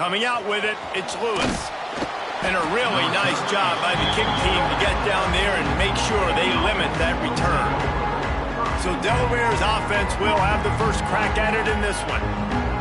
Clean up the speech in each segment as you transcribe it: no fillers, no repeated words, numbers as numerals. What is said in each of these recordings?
Coming out with it, it's Lewis. And a really nice job by the kick team to get down there and make sure they limit that return. So Delaware's offense will have the first crack at it in this one.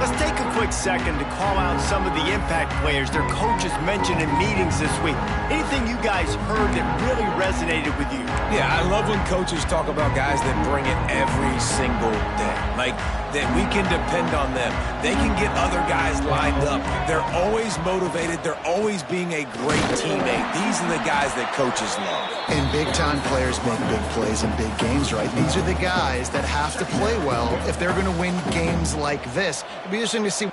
Let's take a quick second to call out some of the impact players their coaches mentioned in meetings this week. Anything you guys heard that really resonated with you? Yeah, I love when coaches talk about guys that bring it every single day. Like, that we can depend on them. They can get other guys lined up. They're always motivated. They're always being a great teammate. These are the guys that coaches love. And big-time players make big plays in big games, right? These are the guys that have to play well if they're going to win games like this. It'll be interesting to see.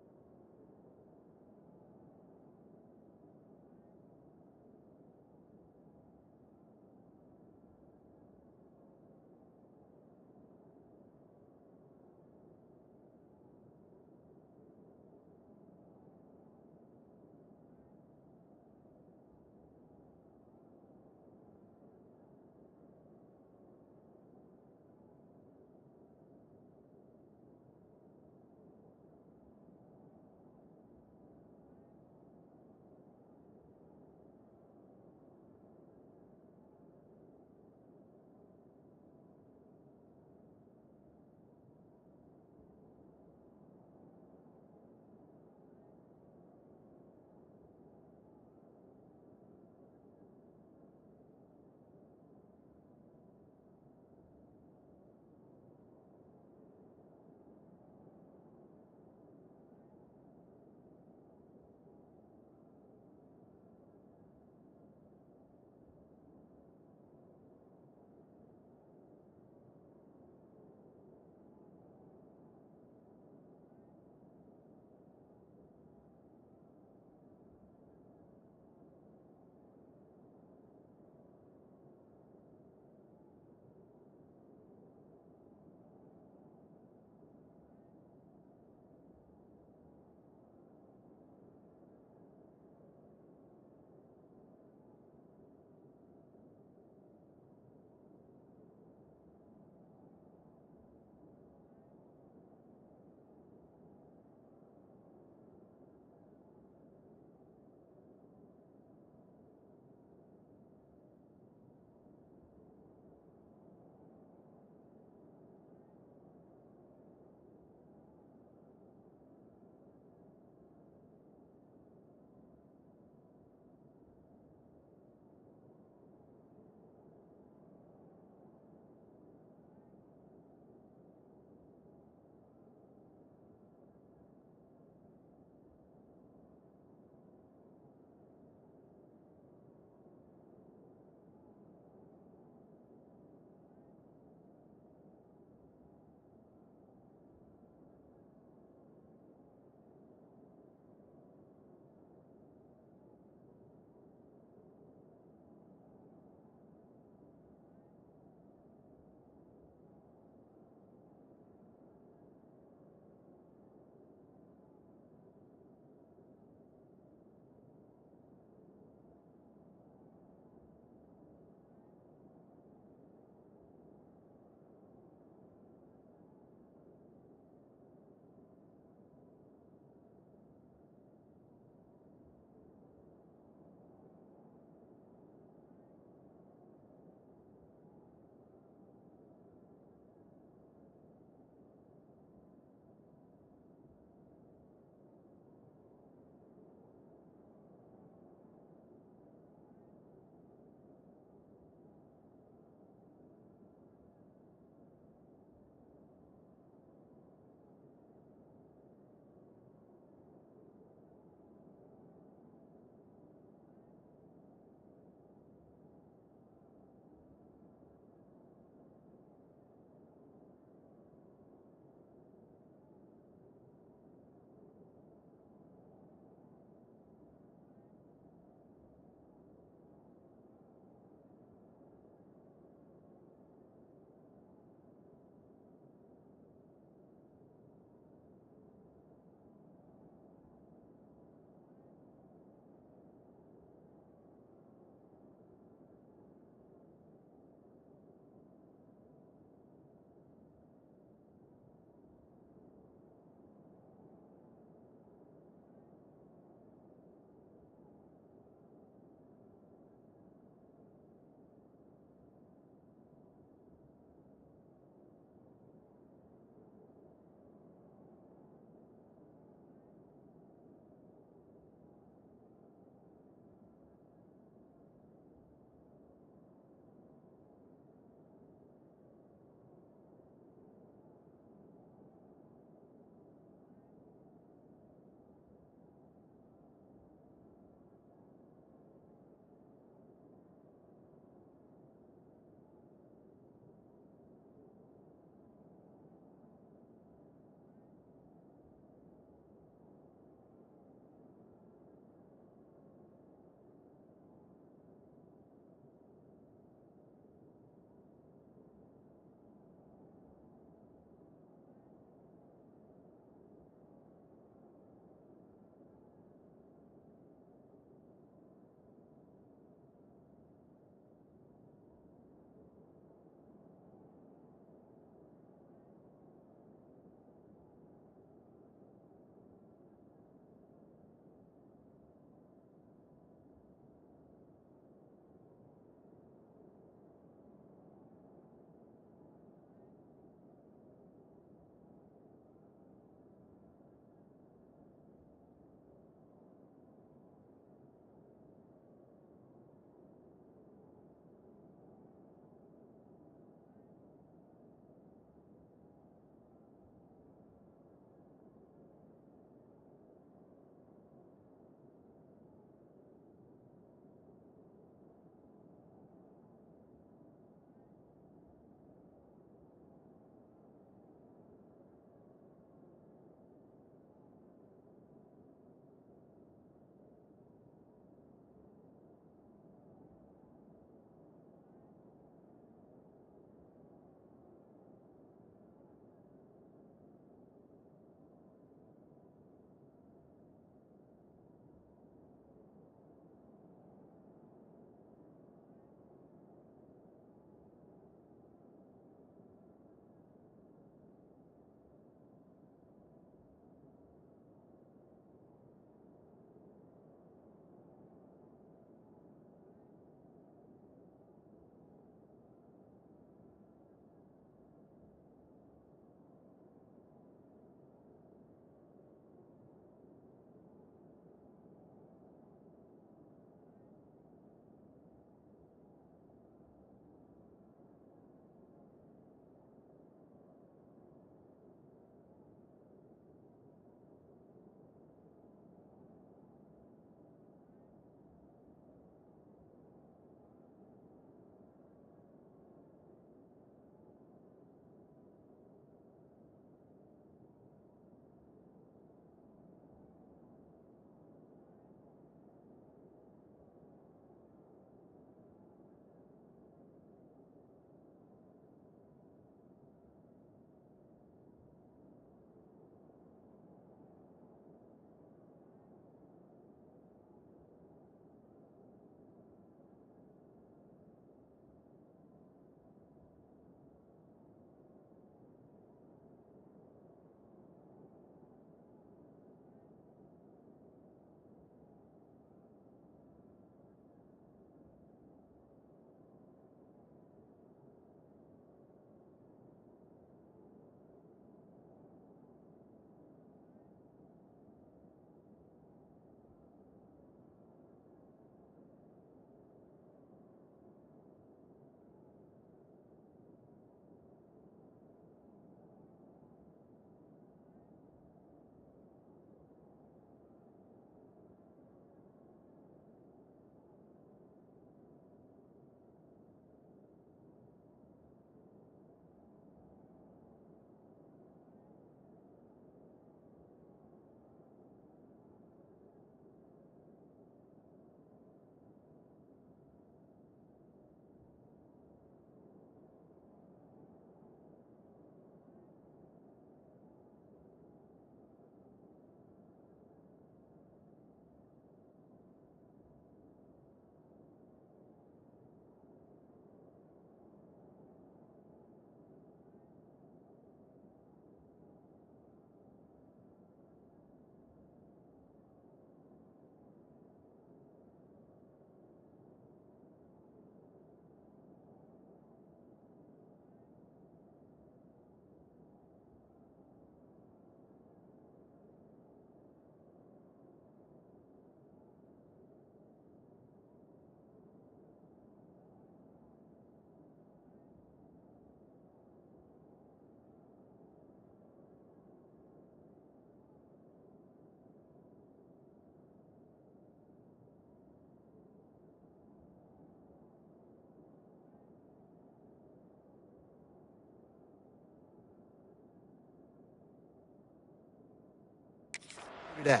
today.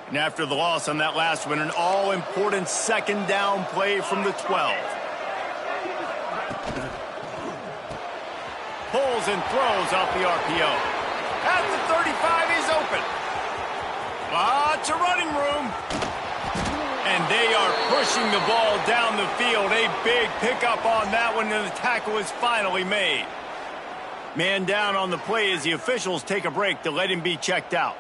And after the loss on that last one, an all-important second down play from the 12. Pulls and throws off the RPO. At the 35, he's open. Lots of running room. And they are pushing the ball down the field. A big pickup on that one, and the tackle is finally made. Man down on the play as the officials take a break to let him be checked out.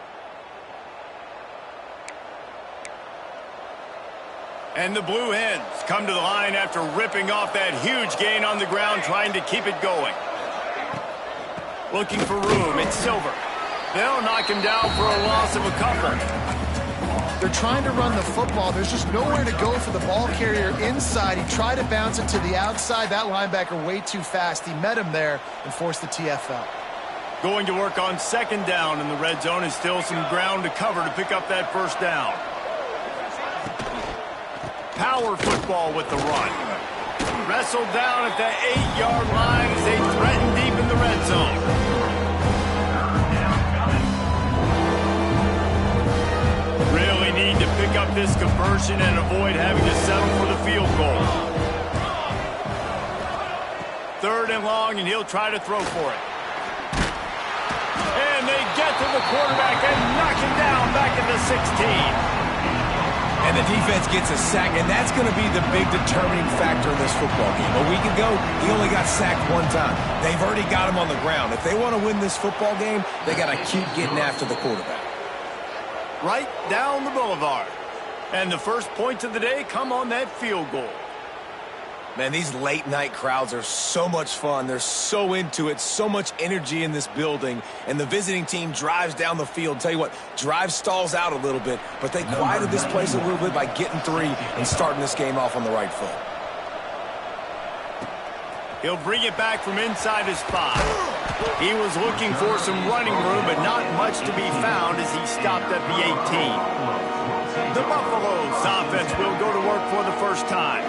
And the Blue Hens come to the line after ripping off that huge gain on the ground, trying to keep it going. Looking for room, it's Silver. They'll knock him down for a loss of a couple. They're trying to run the football. There's just nowhere to go for the ball carrier inside. He tried to bounce it to the outside. That linebacker way too fast. He met him there and forced the TFL. Going to work on second down in the red zone, and still some ground to cover to pick up that first down. Power football with the run. Wrestled down at the 8-yard line as they threaten deep in the red zone. Really need to pick up this conversion and avoid having to settle for the field goal. 3rd and long, and he'll try to throw for it. And they get to the quarterback and knock him down back at the 16. And the defense gets a sack, and that's going to be the big determining factor in this football game. A week ago, he only got sacked 1 time. They've already got him on the ground. If they want to win this football game, they got to keep getting after the quarterback. Right down the boulevard. And the first points of the day come on that field goal. Man, these late-night crowds are so much fun. They're so into it, so much energy in this building. And the visiting team drives down the field. Tell you what, drive stalls out a little bit, but they quieted this place a little bit by getting 3 and starting this game off on the right foot. He'll bring it back from inside his 5. He was looking for some running room, but not much to be found as he stopped at the 18. The Buffaloes offense will go to work for the first time.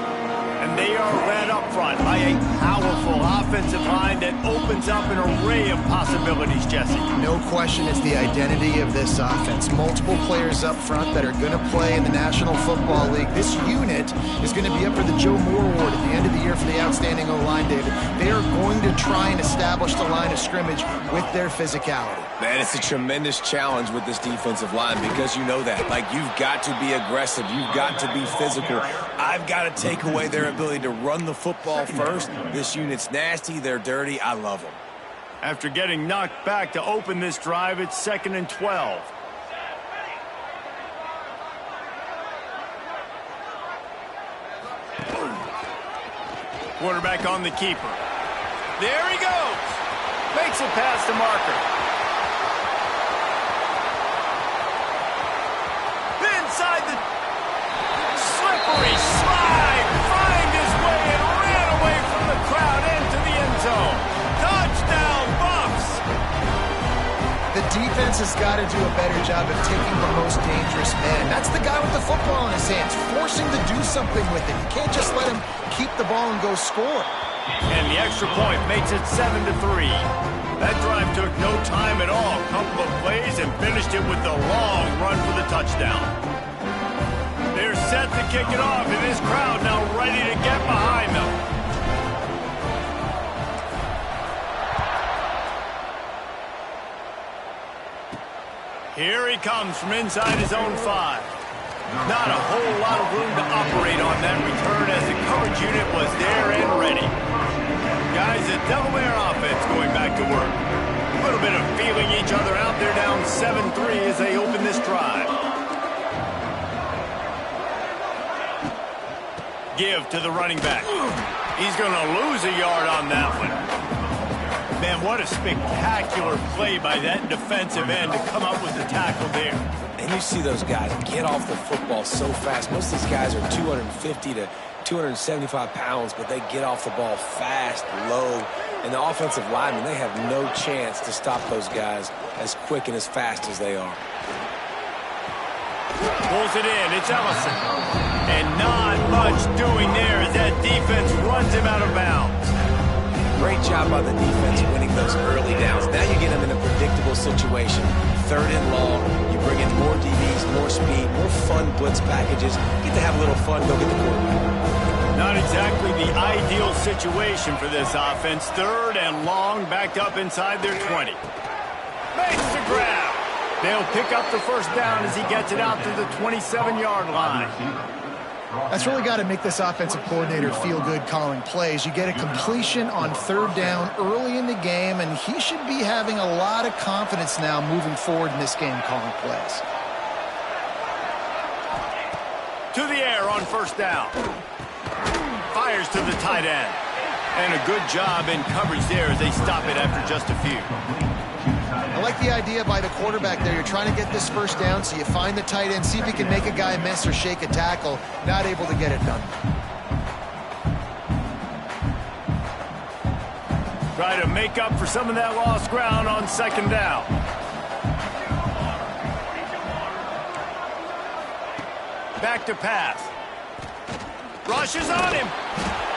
And they are led up front by a powerful offensive line that opens up an array of possibilities, Jesse. No question it's the identity of this offense. Multiple players up front that are going to play in the National Football League. This unit is going to be up for the Joe Moore Award at the end of the year for the outstanding O-line, David. They are going to try and establish the line of scrimmage with their physicality. Man, it's a tremendous challenge with this defensive line because you know that. Like, you've got to be aggressive. You've got to be physical. I've got to take away their ability to run the football first. This unit's nasty. They're dirty. I love them. After getting knocked back to open this drive, it's 2nd and 12. Quarterback on the keeper. There he goes. Makes it past the marker. Inside the slippery slide, find his way and ran away from the crowd into the end zone. Touchdown, Buffs! The defense has got to do a better job of taking the most dangerous man. That's the guy with the football in his hands. Force him to do something with it. You can't just let him keep the ball and go score. And the extra point makes it 7-3. That drive took no time at all. A couple of plays and finished it with a long run for the touchdown. They're set to kick it off, and this crowd now ready to get behind them. Here he comes from inside his own 5. Not a whole lot of room to operate on that return as the coverage unit was there and ready. Guys, the Delaware offense going back to work. A little bit of feeling each other out. They're down 7-3 as they open this drive. Give to the running back. He's going to lose a yard on that one. Man, what a spectacular play by that defensive end to come up with the tackle there. And you see those guys get off the football so fast. Most of these guys are 250 to 275 pounds, but they get off the ball fast, low. And the offensive linemen, they have no chance to stop those guys as quick and as fast as they are. Pulls it in. It's Ellison. And not much doing there as that defense runs him out of bounds. Great job by the defense winning those early downs. Now you get them in a predictable situation. 3rd and long, you bring in more DBs, more speed, more fun blitz packages. Get to have a little fun, go get the quarterback. Not exactly the ideal situation for this offense. 3rd and long, backed up inside their 20. Makes the grab. They'll pick up the first down as he gets it out to the 27-yard line. That's really got to make this offensive coordinator feel good calling plays. You get a completion on 3rd down early in the game, and he should be having a lot of confidence now moving forward in this game calling plays. To the air on 1st down. Fires to the tight end. And a good job in coverage there as they stop it after just a few. I like the idea by the quarterback there. You're trying to get this 1st down, so you find the tight end, see if you can make a guy miss or shake a tackle. Not able to get it done. Try to make up for some of that lost ground on 2nd down. Back to pass. Rushes on him.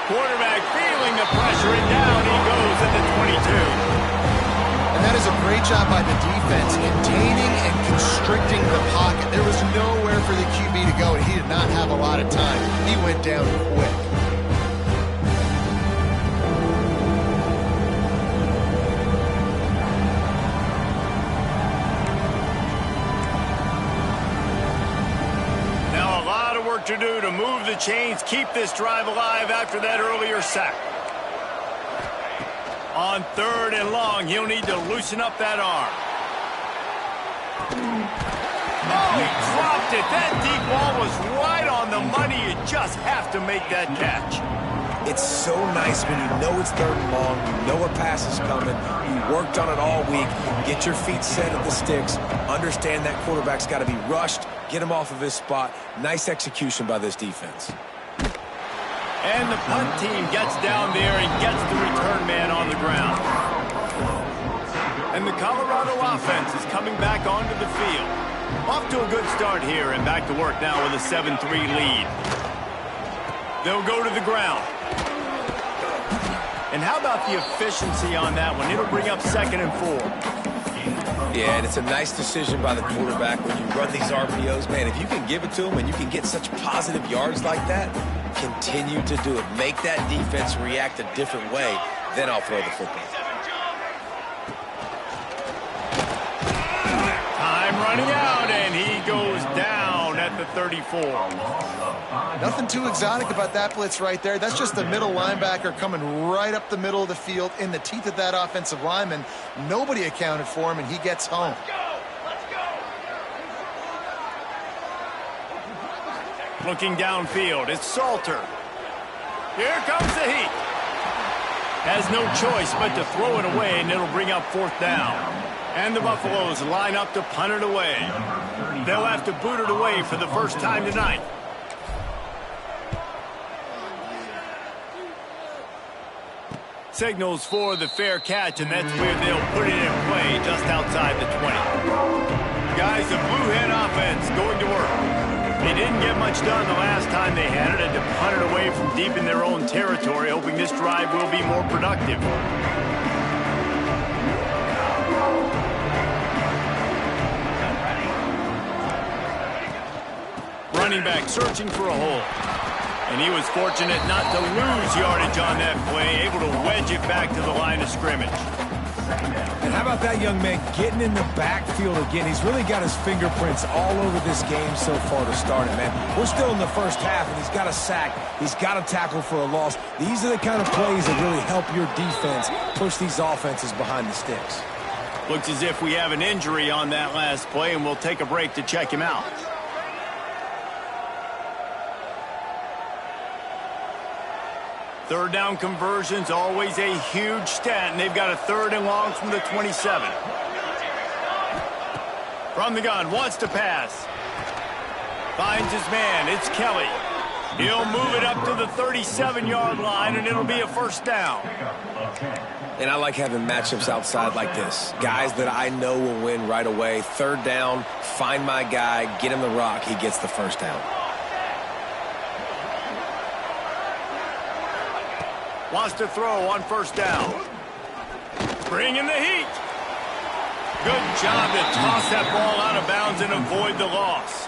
Quarterback feeling the pressure, and down he goes at the 22. And that is a great job by the defense, containing and constricting the pocket. There was nowhere for the QB to go, and he did not have a lot of time. He went down quick. Now a lot of work to do to move the chains, keep this drive alive after that earlier sack. On 3rd and long, he'll need to loosen up that arm. Oh, he dropped it. That deep ball was right on the money. You just have to make that catch. It's so nice when you know it's 3rd and long, you know a pass is coming, you worked on it all week, get your feet set at the sticks, understand that quarterback's got to be rushed, get him off of his spot. Nice execution by this defense. And the punt team gets down there and gets the return man on the ground. And the Colorado offense is coming back onto the field. Off to a good start here and back to work now with a 7-3 lead. They'll go to the ground. And how about the efficiency on that one? It'll bring up 2nd and 4. Yeah, and it's a nice decision by the quarterback when you run these RPOs. Man, if you can give it to him and you can get such positive yards like that, continue to do it. Make that defense react a different way, then I'll throw the football. Time running out, and he goes down at the 34. Nothing too exotic about that blitz right there. That's just the middle linebacker coming right up the middle of the field in the teeth of that offensive lineman. Nobody accounted for him, and he gets home. Looking downfield, it's Salter. Here comes the heat. Has no choice but to throw it away, and it'll bring up 4th down. And the Buffaloes line up to punt it away. They'll have to boot it away for the first time tonight. Signals for the fair catch, and that's where they'll put it in play just outside the 20. Guys, the Blue Hen offense going to work. They didn't get much done the last time they had it, and to punt it away from deep in their own territory, hoping this drive will be more productive. Running back searching for a hole. And he was fortunate not to lose yardage on that play, able to wedge it back to the line of scrimmage. And how about that young man getting in the backfield again? He's really got his fingerprints all over this game so far to start it, man. We're still in the first half, and he's got a sack. He's got a tackle for a loss. These are the kind of plays that really help your defense push these offenses behind the sticks. Looks as if we have an injury on that last play, and we'll take a break to check him out. Third down conversions, always a huge stat, and they've got a 3rd and long from the 27. From the gun, wants to pass. Finds his man, it's Kelly. He'll move it up to the 37-yard line, and it'll be a 1st down. And I like having matchups outside like this. Guys that I know will win right away. 3rd down, find my guy, get him the rock, he gets the 1st down. Wants to throw on first down. Bring in the heat. Good job to toss that ball out of bounds and avoid the loss.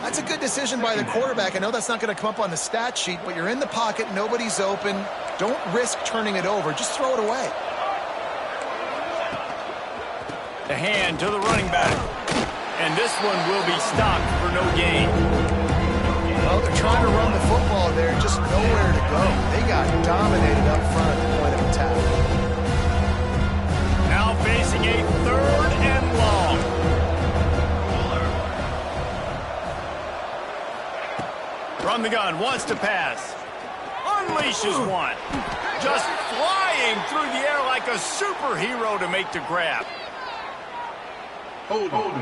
That's a good decision by the quarterback. I know that's not going to come up on the stat sheet, but you're in the pocket, nobody's open. Don't risk turning it over. Just throw it away. The hand to the running back. And this one will be stopped for no gain. Well, they're trying to run the football there, just nowhere to go. They got dominated up front at the point of attack. Now facing a 3rd and long. From the gun, wants to pass. Unleashes one. Just flying through the air like a superhero to make the grab. Hold on.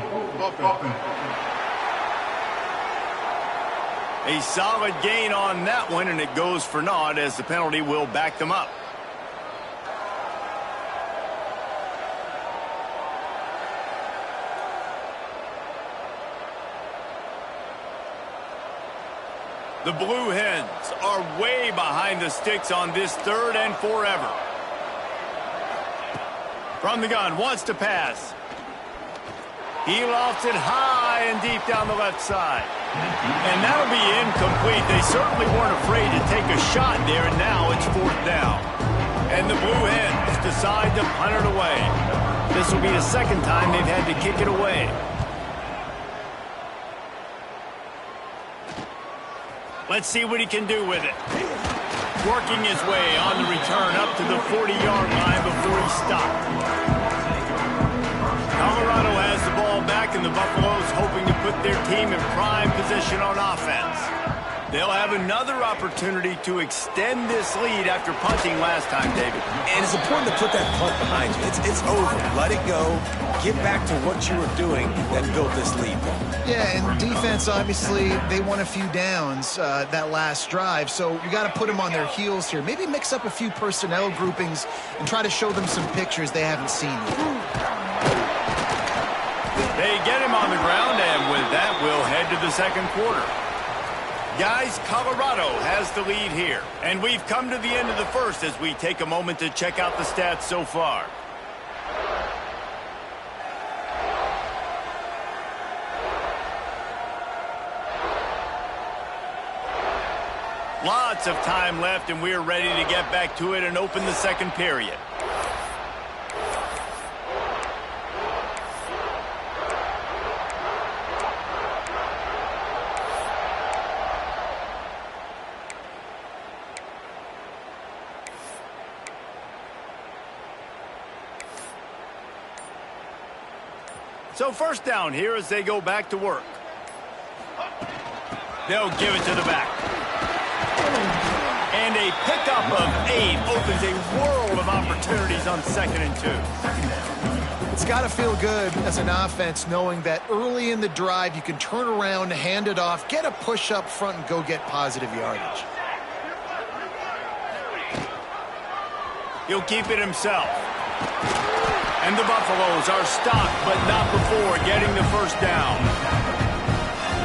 A solid gain on that one, and it goes for naught as the penalty will back them up. The Blue Hens are way behind the sticks on this 3rd and forever. From the gun, wants to pass. He lofts it high and deep down the left side. And that'll be incomplete. They certainly weren't afraid to take a shot there, and now it's 4th down. And the Blue Hens decide to punt it away. This will be the 2nd time they've had to kick it away. Let's see what he can do with it. Working his way on the return up to the 40-yard line before he stopped. Colorado has the ball back, and the Buffaloes hoping to put their team in prime position on offense. They'll have another opportunity to extend this lead after punting last time, David. And it's important to put that punt behind you. It's over. Let it go. Get back to what you were doing that built this lead. Yeah, and defense, obviously, they won a few downs that last drive, so you got to put them on their heels here. Maybe mix up a few personnel groupings and try to show them some pictures they haven't seen yet. They get him on the ground, and with that, we'll head to the 2nd quarter. Guys, Colorado has the lead here, and we've come to the end of the 1st as we take a moment to check out the stats so far. Lots of time left, and we're ready to get back to it and open the 2nd period. So 1st down here as they go back to work. They'll give it to the back. And a pickup of 8 opens a world of opportunities on 2nd and 2. It's got to feel good as an offense knowing that early in the drive you can turn around, hand it off, get a push up front, and go get positive yardage. He'll keep it himself. And the Buffaloes are stopped, but not before getting the 1st down.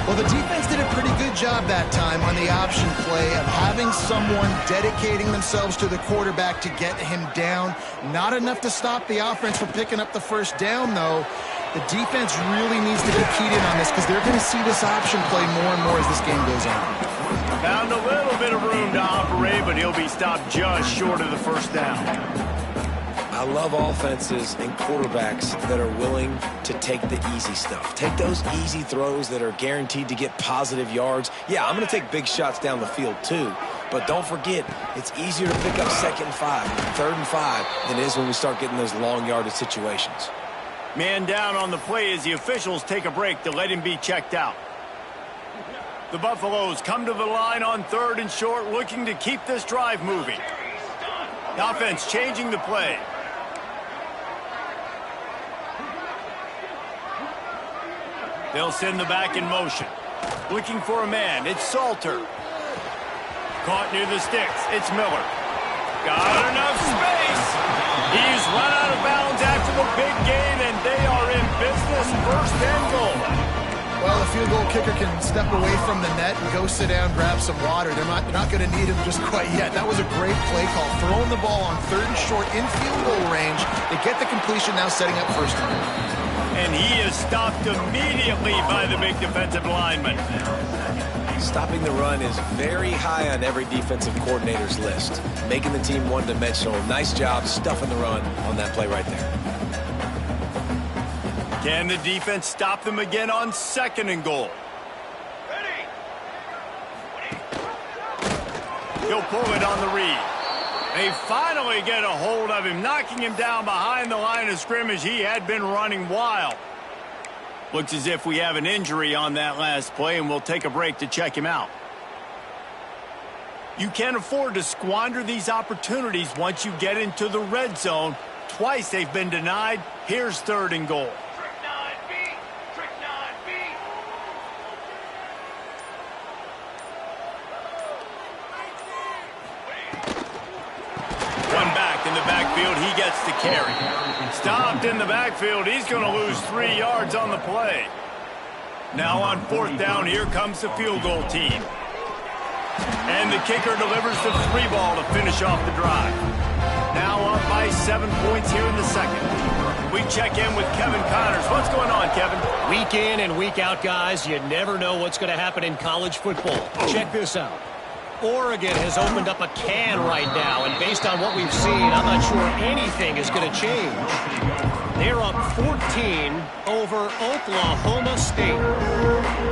Well, the defense did a pretty good job that time on the option play of having someone dedicating themselves to the quarterback to get him down. Not enough to stop the offense from picking up the 1st down, though. The defense really needs to be keyed in on this because they're going to see this option play more and more as this game goes on. Found a little bit of room to operate, but he'll be stopped just short of the 1st down. I love offenses and quarterbacks that are willing to take the easy stuff. Take those easy throws that are guaranteed to get positive yards. Yeah, I'm going to take big shots down the field too. But don't forget, it's easier to pick up 2nd and 5, 3rd and 5 than it is when we start getting those long yardage situations. Man down on the play as the officials take a break to let him be checked out. The Buffaloes come to the line on 3rd and short, looking to keep this drive moving. The offense changing the play. They'll send the back in motion. Looking for a man. It's Salter. Caught near the sticks. It's Miller. Got enough space. He's run out of bounds after the big gain, and they are in business. 1st and goal. Well, the field goal kicker can step away from the net and go sit down, grab some water. They're not going to need him just quite yet. That was a great play call. Throwing the ball on 3rd and short in field goal range. They get the completion, now setting up 1st and goal. And he is stopped immediately by the big defensive lineman. Stopping the run is very high on every defensive coordinator's list. Making the team one-dimensional. Nice job stuffing the run on that play right there. Can the defense stop them again on 2nd and goal? He'll pull it on the read. They finally get a hold of him, knocking him down behind the line of scrimmage. He had been running wild. Looks as if we have an injury on that last play, and we'll take a break to check him out. You can't afford to squander these opportunities once you get into the red zone. Twice they've been denied. Here's 3rd and goal. In the backfield, he gets the carry. Stopped in the backfield. He's going to lose 3 yards on the play. Now on 4th down, here comes the field goal team. And the kicker delivers the 3 ball to finish off the drive. Now up by 7 points here in the 2nd. We check in with Kevin Connors. What's going on, Kevin? Week in and week out, guys, you never know what's going to happen in college football. Check this out. Oregon has opened up a can right now, and based on what we've seen, I'm not sure anything is going to change. They're up 14 over Oklahoma State.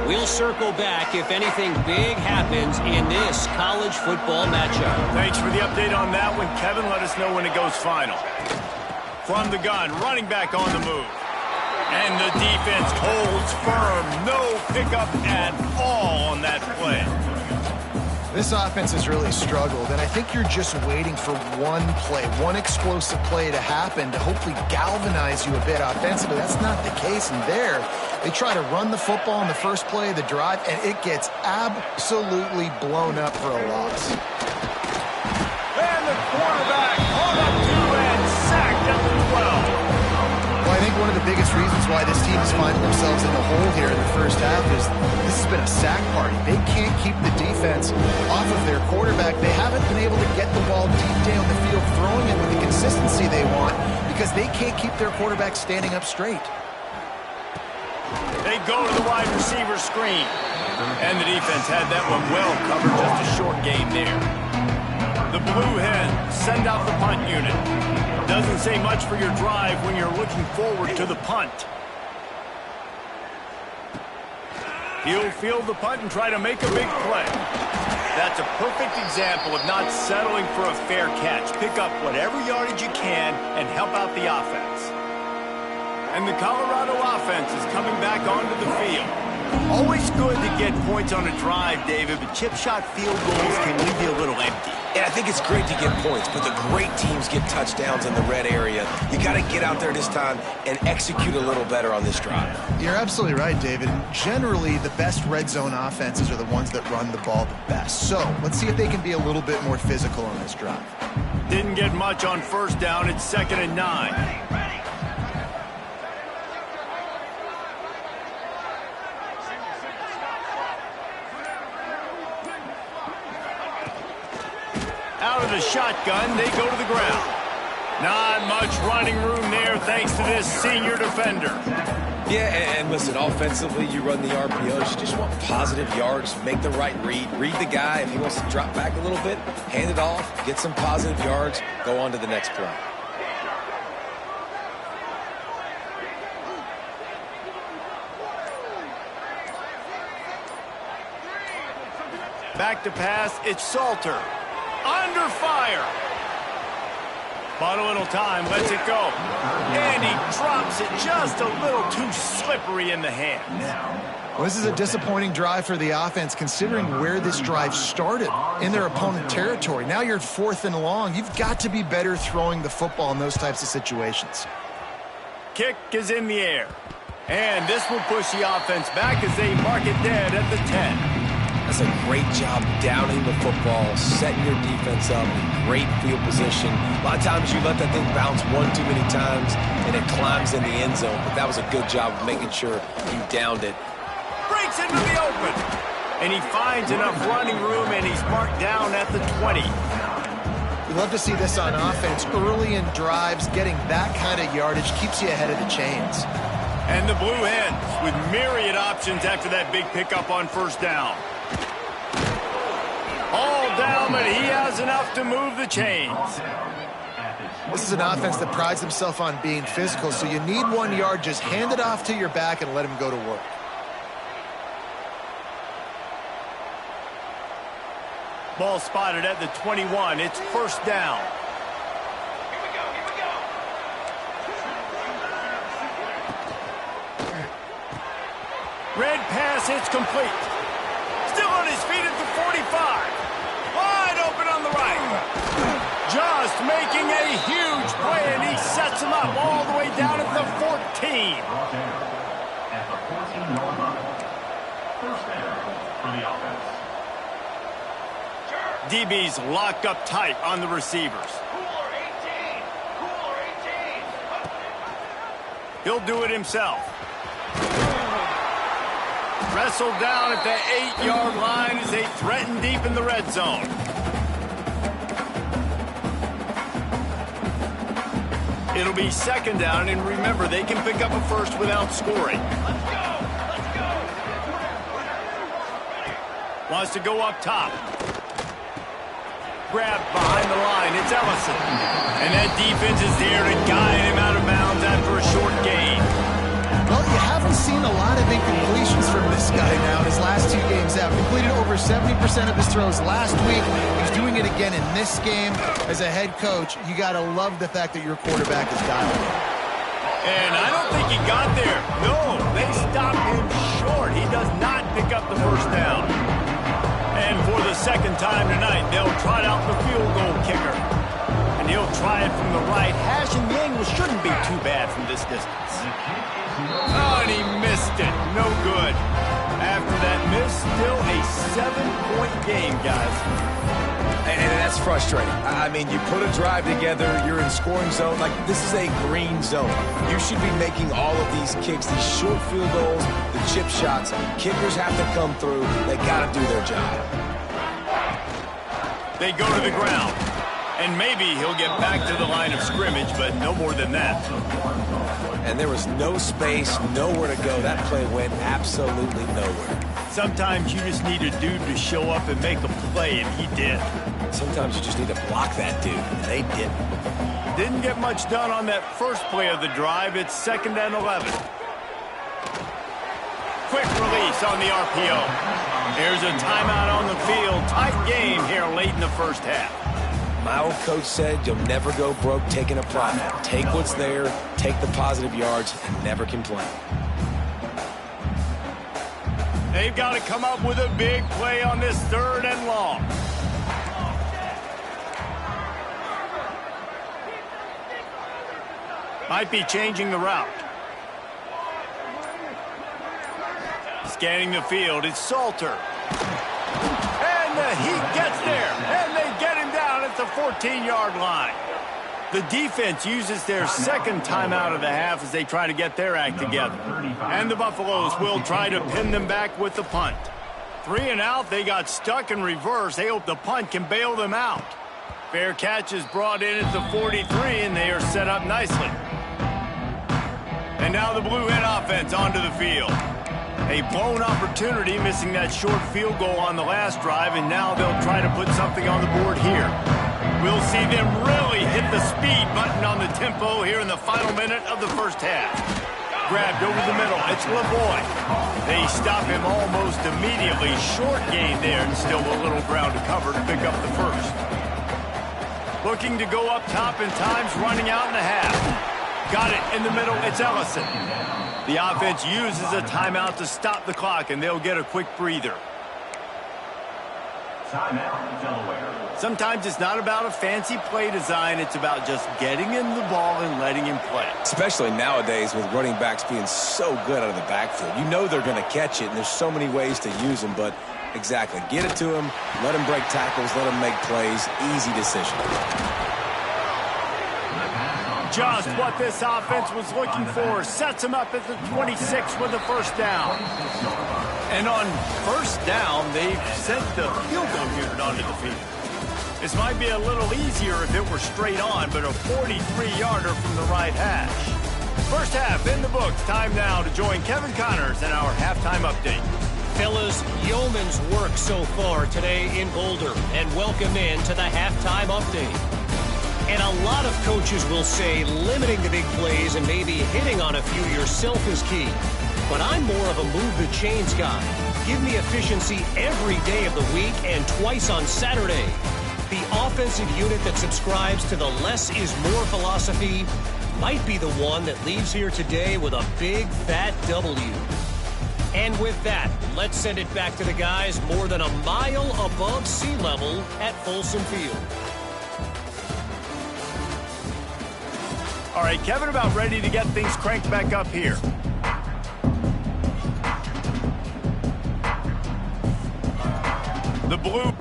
We'll circle back if anything big happens in this college football matchup. Thanks for the update on that one, Kevin. Let us know when it goes final. From the gun, running back on the move. And the defense holds firm. No pickup at all on that play. This offense has really struggled, and I think you're just waiting for one play, one explosive play to happen to hopefully galvanize you a bit offensively. That's not the case, and there, they try to run the football in the first play of the drive, and it gets absolutely blown up for a loss. And the quarterback on up to and sacked at the 12. Well, I think one of the biggest reasons why this team is finding themselves in the hole here in the first half is this has been a sack party. They can't keep the defense off of their quarterback. They haven't been able to get the ball deep down the field, throwing it with the consistency they want because they can't keep their quarterback standing up straight. They go to the wide receiver screen. And the defense had that one well covered, just a short game there. The Blue Hens send out the punt unit. Doesn't say much for your drive when you're looking forward to the punt. He'll field the punt and try to make a big play. That's a perfect example of not settling for a fair catch. Pick up whatever yardage you can and help out the offense. And the Colorado offense is coming back onto the field. Always good to get points on a drive, David, but chip shot field goals can leave you a little empty. And I think it's great to get points, but the great teams get touchdowns in the red area. You got to get out there this time and execute a little better on this drive. You're absolutely right, David. Generally, the best red zone offenses are the ones that run the ball the best. So let's see if they can be a little bit more physical on this drive. Didn't get much on 1st down. It's 2nd and 9. Out of the shotgun, they go to the ground. Not much running room there thanks to this senior defender. Yeah, and listen, offensively, you run the RPOs. You just want positive yards, make the right read. Read the guy. If he wants to drop back a little bit, hand it off, get some positive yards, go on to the next play. Back to pass, it's Salter. Under fire. Bought a little time, lets it go. And he drops it just a little too slippery in the hand. Well, this is a disappointing drive for the offense, considering where this drive started in their opponent territory. Now you're at 4th and long. You've got to be better throwing the football in those types of situations. Kick is in the air. And this will push the offense back as they mark it dead at the 10. That's a great job downing the football, setting your defense up, great field position. A lot of times you let that thing bounce one too many times and it climbs in the end zone, but that was a good job of making sure you downed it. breaks into the open. And he finds enough running room, and he's marked down at the 20. We love to see this on offense. Early in drives, getting that kind of yardage keeps you ahead of the chains. And the Blue Hens with myriad options after that big pickup on first down. All down, but he has enough to move the chains. This is an offense that prides himself on being physical, so you need 1 yard, just hand it off to your back and let him go to work. Ball spotted at the 21. It's first down. Red pass hits complete. Still on his feet at the 45. Wide open on the right. Just making a huge play, and he sets him up all the way down at the 14. At the 14-yard line. First down for the offense. DB's locked up tight on the receivers. He'll do it himself. Wrestled down at the 8-yard line as they threaten deep in the red zone. It'll be second down, and remember, they can pick up a first without scoring. Let's go! Let's go! Wants to go up top. Grabbed behind the line. It's Ellison. And that defense is there to guide him out of bounds after a short gain. Well, you haven't seen a lot of incompletions from this guy now. His last 2 games out. Completed over 70% of his throws last week. He's doing it again in this game. As a head coach, you got to love the fact that your quarterback is dialed in. And I don't think he got there. No, they stopped him short. He does not pick up the first down. And for the second time tonight, they'll trot out the field goal kicker. And he'll try it from the right hash, and the angle shouldn't be too bad from this distance. Oh, and he missed it. No good. After that miss, still a 7-point game, guys. And that's frustrating. I mean, you put a drive together, you're in scoring zone. Like, this is a green zone. You should be making all of these kicks, these short field goals, the chip shots. Kickers have to come through. They got to do their job. They go to the ground. And maybe he'll get back to the line of scrimmage, but no more than that. And there was no space, nowhere to go. That play went absolutely nowhere. Sometimes you just need a dude to show up and make a play, and he did. Sometimes you just need to block that dude, and they didn't. Didn't get much done on that first play of the drive. It's 2nd and 11. Quick release on the RPO. There's a timeout on the field. Tight game here late in the first half. My old coach said you'll never go broke taking a profit. Take what's there, take the positive yards, and never complain. They've got to come up with a big play on this 3rd and long. Might be changing the route. Scanning the field, it's Salter. And he gets there, and they get him down at the 14-yard line. The defense uses their second timeout of the half as they try to get their act together. And the Buffaloes will try to pin them back with the punt. 3 and out, they got stuck in reverse. They hope the punt can bail them out. Fair catch is brought in at the 43, and they are set up nicely. And now the Blue Hen offense onto the field. A blown opportunity, missing that short field goal on the last drive, and now they'll try to put something on the board here. We'll see them really hit the speed button on the tempo here in the final minute of the first half. Grabbed over the middle, it's LeBoy. They stop him almost immediately. Short gain there, and still a little ground to cover to pick up the first. Looking to go up top, and time's running out in the half. Got it in the middle, it's Ellison. The offense uses a timeout to stop the clock, and they'll get a quick breather. Timeout, Delaware. Sometimes it's not about a fancy play design. It's about just getting him the ball and letting him play. Especially nowadays with running backs being so good out of the backfield. You know they're going to catch it, and there's so many ways to use them, but exactly. Get it to him, let him break tackles, let him make plays. Easy decision. Just what this offense was looking for. Sets him up at the 26 with the first down. And on first down, they've sent the field goal unit onto the field. This might be a little easier if it were straight on, but a 43-yarder from the right hash. First half in the books. Time now to join Kevin Connors in our halftime update. Fellas, yeoman's work so far today in Boulder, and welcome in to the halftime update. And a lot of coaches will say limiting the big plays and maybe hitting on a few yourself is key. But I'm more of a move the chains guy. Give me efficiency every day of the week and twice on Saturday. The offensive unit that subscribes to the less is more philosophy might be the one that leaves here today with a big fat W. And with that, let's send it back to the guys more than a mile above sea level at Folsom Field. All right, Kevin, about ready to get things cranked back up here. The blue.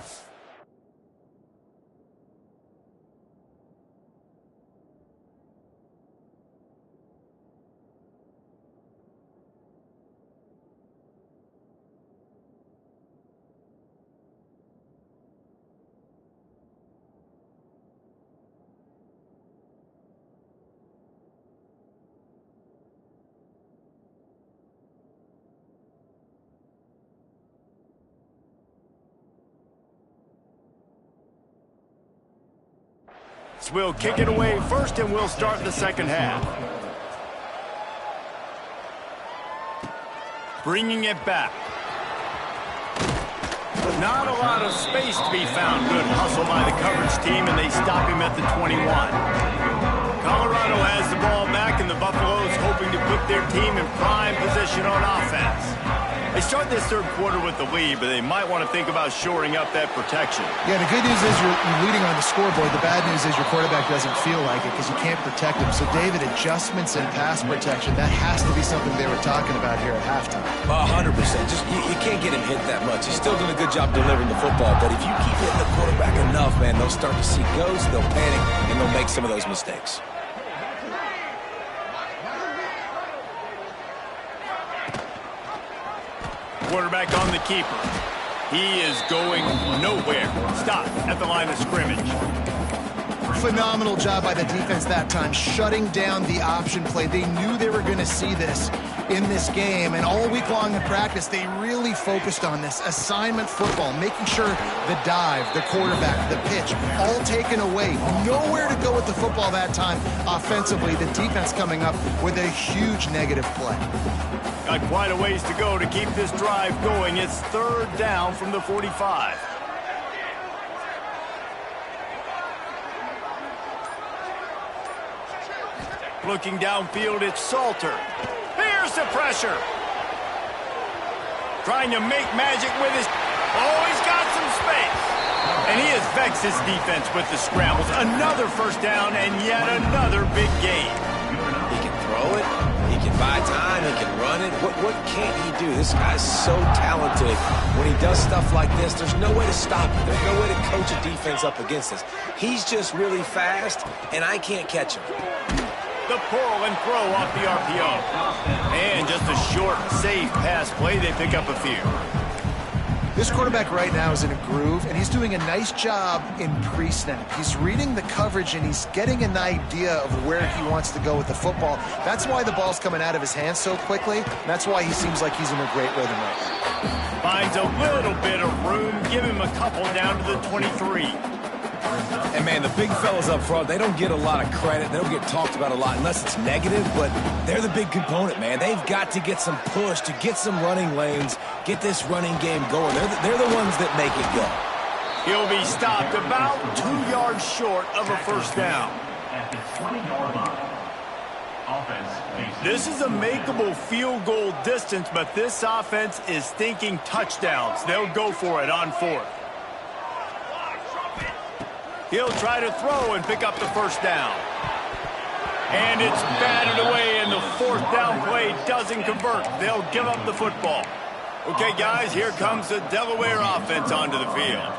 We'll kick it away first, and we'll start the second half. Bringing it back. Not a lot of space to be found. Good hustle by the coverage team, and they stop him at the 21. Colorado has the ball back, and the Buffaloes hoping to put their team in prime position on offense. They start this third quarter with the lead, but they might want to think about shoring up that protection. Yeah, the good news is you're leading on the scoreboard. The bad news is your quarterback doesn't feel like it because you can't protect him. So, David, adjustments and pass protection, that has to be something they were talking about here at halftime. 100%. Just you can't get him hit that much. He's still doing a good job delivering the football, but if you keep hitting the quarterback enough, man, they'll start to see ghosts, they'll panic, and they'll make some of those mistakes. Quarterback on the keeper. He is going nowhere. Stop at the line of scrimmage. Phenomenal job by the defense that time, shutting down the option play. They knew they were going to see this in this game, and all week long in practice, they really focused on this assignment football, making sure the dive, the quarterback, the pitch, all taken away. Nowhere to go with the football that time offensively. The defense coming up with a huge negative play. Got quite a ways to go to keep this drive going. It's third down from the 45. Looking downfield, it's Salter. Here's the pressure. Trying to make magic with his... Oh, he's got some space. And he has vexed his defense with the scrambles. Another first down and yet another big gain. He can throw it. He can buy time. He can run it. What can't he do? This guy's so talented. When he does stuff like this, there's no way to stop him. There's no way to coach a defense up against this. He's just really fast, and I can't catch him. The pull and throw off the RPO. And just a short, safe pass play. They pick up a few. This quarterback right now is in a groove, and he's doing a nice job in pre-snap. He's reading the coverage, and he's getting an idea of where he wants to go with the football. That's why the ball's coming out of his hands so quickly. That's why he seems like he's in a great rhythm right now. Finds a little bit of room. Give him a couple down to the 23. And, man, the big fellas up front, they don't get a lot of credit. They don't get talked about a lot unless it's negative, but they're the big component, man. They've got to get some push, to get some running lanes, get this running game going. They're the ones that make it go. He'll be stopped about 2 yards short of a first down. At the 20-yard line. Offense. This is a makeable field goal distance, but this offense is thinking touchdowns. They'll go for it on fourth. He'll try to throw and pick up the first down. And it's batted away, and the fourth down play doesn't convert. They'll give up the football. Okay, guys, here comes the Delaware offense onto the field.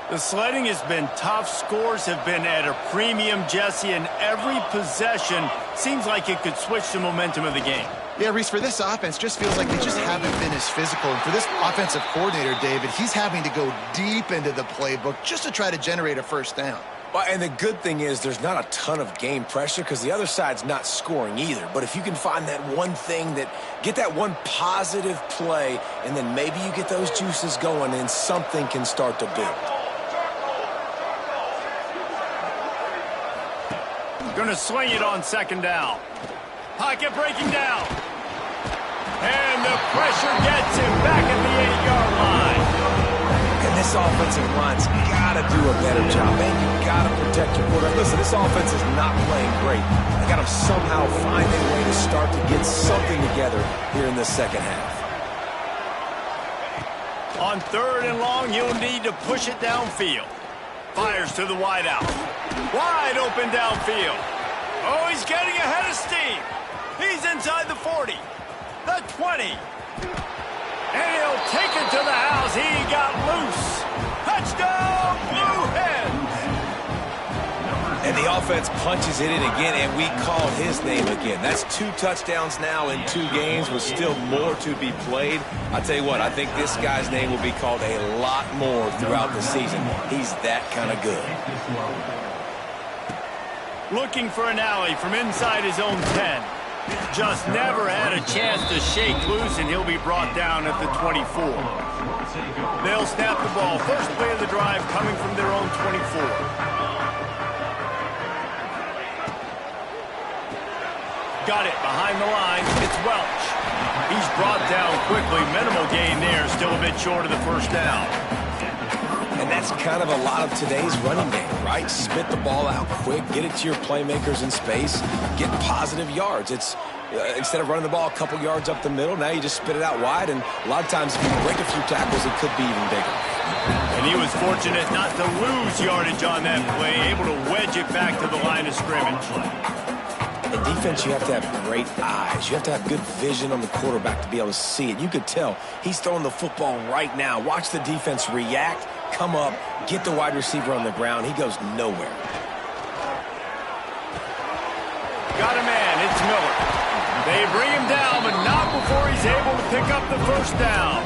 The sledding has been tough. Scores have been at a premium, Jesse, and every possession seems like it could switch the momentum of the game. Yeah, Reese, for this offense, just feels like they just haven't been as physical. And for this offensive coordinator, David, he's having to go deep into the playbook just to try to generate a first down. Well, and the good thing is there's not a ton of game pressure because the other side's not scoring either. But if you can find that one thing get that one positive play, and then maybe you get those juices going and something can start to build. Going to swing it on second down. Pocket breaking down. And the pressure gets him back at the 8-yard line. And this offensive line's got to do a better job. Man, you got to protect your quarterback. Listen, this offense is not playing great. They got to somehow find a way to start to get something together here in the second half. On 3rd and long, you'll need to push it downfield. Fires to the wideout. Wide open downfield. Oh, he's getting ahead of steam. He's inside the 40, the 20. And he'll take it to the house. He got loose. Touchdown, Blue Hens. And the offense punches it in again, and we call his name again. That's 2 touchdowns now in 2 games with still more to be played. I'll tell you what, I think this guy's name will be called a lot more throughout the season. He's that kind of good. Looking for an alley from inside his own 10. Just never had a chance to shake loose, and he'll be brought down at the 24. They'll snap the ball. First play of the drive coming from their own 24. Got it behind the line. It's Welch. He's brought down quickly. Minimal gain there. Still a bit short of the first down. And that's kind of a lot of today's running game, right? Spit the ball out quick, get it to your playmakers in space, get positive yards. It's instead of running the ball a couple yards up the middle, now you just spit it out wide, and a lot of times if you break a few tackles, it could be even bigger. And he was fortunate not to lose yardage on that play, able to wedge it back to the line of scrimmage. In defense, you have to have great eyes. You have to have good vision on the quarterback to be able to see it. You could tell he's throwing the football right now. Watch the defense react, come up, get the wide receiver on the ground. He goes nowhere. Got a man. It's Miller. They bring him down, but not before he's able to pick up the first down.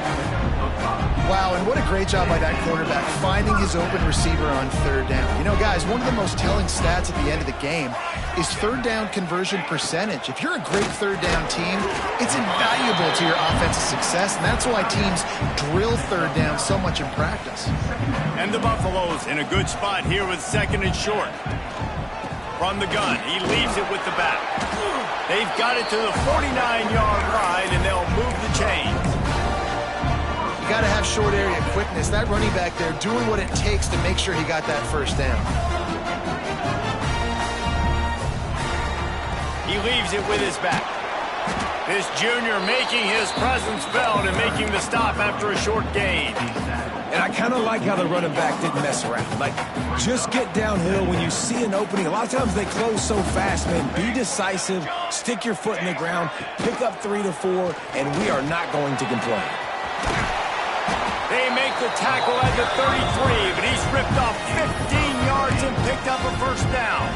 Wow, and what a great job by that quarterback, finding his open receiver on 3rd down. You know, guys, one of the most telling stats at the end of the game is 3rd down conversion percentage. If you're a great 3rd down team, it's invaluable to your offensive success, and that's why teams drill 3rd down so much in practice. And the Buffaloes in a good spot here with 2nd and short. From the gun, he leaves it with the back. They've got it to the 49-yard line, and they'll move the chains. You got to have short area quickness. That running back there doing what it takes to make sure he got that first down. He leaves it with his back. This junior making his presence felt and making the stop after a short gain. And I kind of like how the running back didn't mess around. Like, just get downhill when you see an opening. A lot of times they close so fast, man. Be decisive, stick your foot in the ground, pick up 3 to 4, and we are not going to complain. They make the tackle at the 33, but he's ripped off 15 yards and picked up a first down.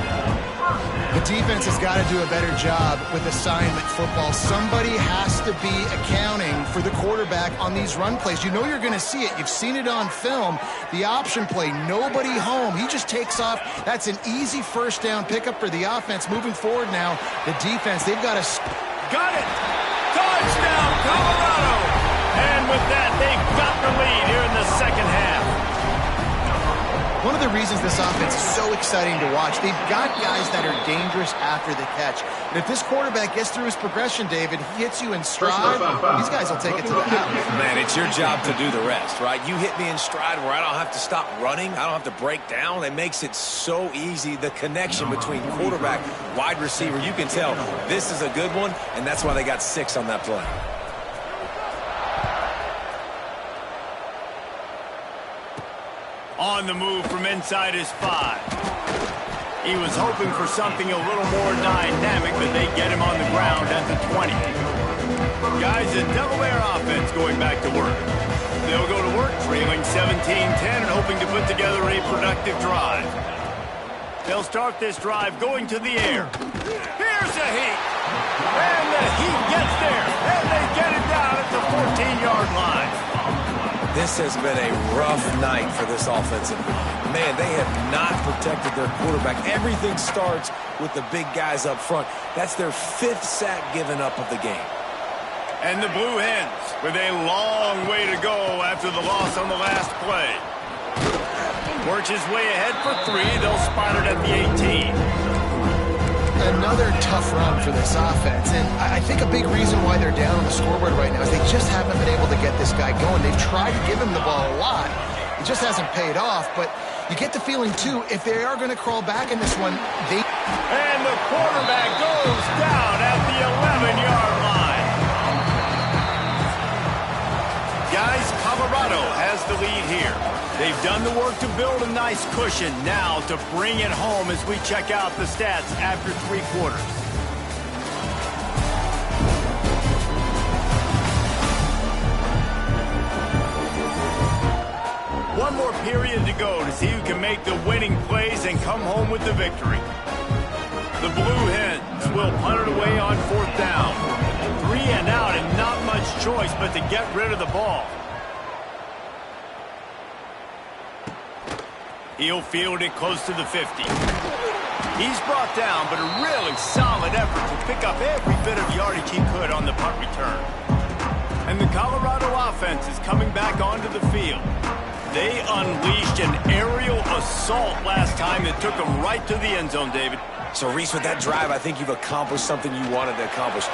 The defense has got to do a better job with assignment football. Somebody has to be accounting for the quarterback on these run plays. You know you're going to see it. You've seen it on film. The option play, nobody home. He just takes off. That's an easy first down pickup for the offense. Moving forward now, the defense, they've got to... Got it! Touchdown, Colorado! And with that, they've got the lead here in the second half. One of the reasons this offense is so exciting to watch, they've got guys that are dangerous after the catch. And if this quarterback gets through his progression, David, he hits you in stride, these guys will take it to the house. Man, it's your job to do the rest, right? You hit me in stride where I don't have to stop running. I don't have to break down. It makes it so easy. The connection between quarterback, wide receiver, you can tell this is a good one, and that's why they got 6 on that play. On the move from inside his 5. He was hoping for something a little more dynamic, but they get him on the ground at the 20. Guys, the Delaware offense going back to work. They'll go to work trailing 17-10 and hoping to put together a productive drive. They'll start this drive going to the air. Here's a heat. And the heat gets there. And they get it down at the 14-yard line. This has been a rough night for this offensive line. Man, they have not protected their quarterback. Everything starts with the big guys up front. That's their 5th sack given up of the game. And the Blue Hens with a long way to go after the loss on the last play. Works his way ahead for 3. They'll spot it at the 18. Another tough run for this offense, and I think a big reason why they're down on the scoreboard right now is they just haven't been able to get this guy going. They've tried to give him the ball a lot. It just hasn't paid off, but you get the feeling, too, if they are going to crawl back in this one, they... And the quarterback goes down at the 11-yard line. Guys, Colorado has the lead here. They've done the work to build a nice cushion. Now to bring it home as we check out the stats after 3 quarters. One more period to go to see who can make the winning plays and come home with the victory. The Blue Hens will punt it away on 4th down. 3 and out and not much choice but to get rid of the ball. He'll field it close to the 50. He's brought down, but a really solid effort to pick up every bit of yardage he could on the punt return. And the Colorado offense is coming back onto the field. They unleashed an aerial assault last time that took them right to the end zone, David. So, Reese, with that drive, I think you've accomplished something you wanted to accomplish.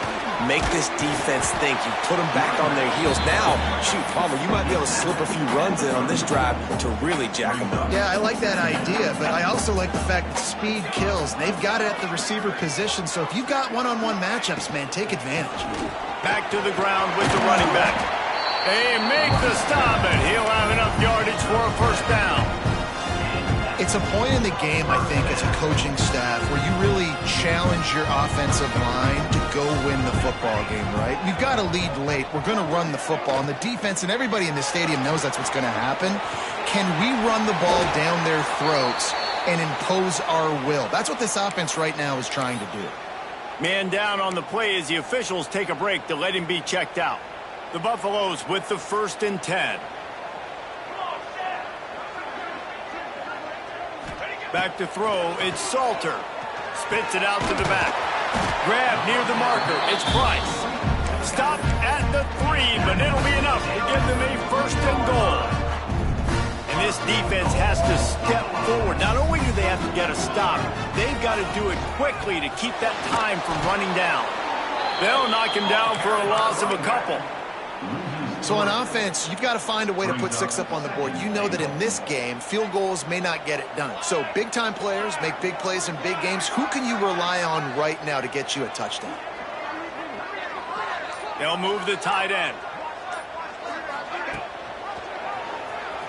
Make this defense think. You put them back on their heels. Now, shoot, Palmer, you might be able to slip a few runs in on this drive to really jack them up. Yeah, I like that idea, but I also like the fact that speed kills. They've got it at the receiver position, so if you've got one-on-one matchups, man, take advantage. Back to the ground with the running back. They make the stop, and he'll have enough yardage for a 1st down. It's a point in the game, I think, as a coaching staff where you really challenge your offensive line to go win the football game, right? We've got to lead late. We're going to run the football. And the defense and everybody in the stadium knows that's what's going to happen. Can we run the ball down their throats and impose our will? That's what this offense right now is trying to do. Man down on the play as the officials take a break to let him be checked out. The Buffaloes with the 1st and 10. Back to throw, it's Salter. Spits it out to the back. Grab near the marker, it's Price. Stopped at the 3, but it'll be enough to give them a 1st and goal. And this defense has to step forward. Not only do they have to get a stop, they've got to do it quickly to keep that time from running down. They'll knock him down for a loss of a couple. So on offense, you've got to find a way to put 6 up on the board. You know that in this game, field goals may not get it done. So big-time players make big plays in big games. Who can you rely on right now to get you a touchdown? They'll move the tight end.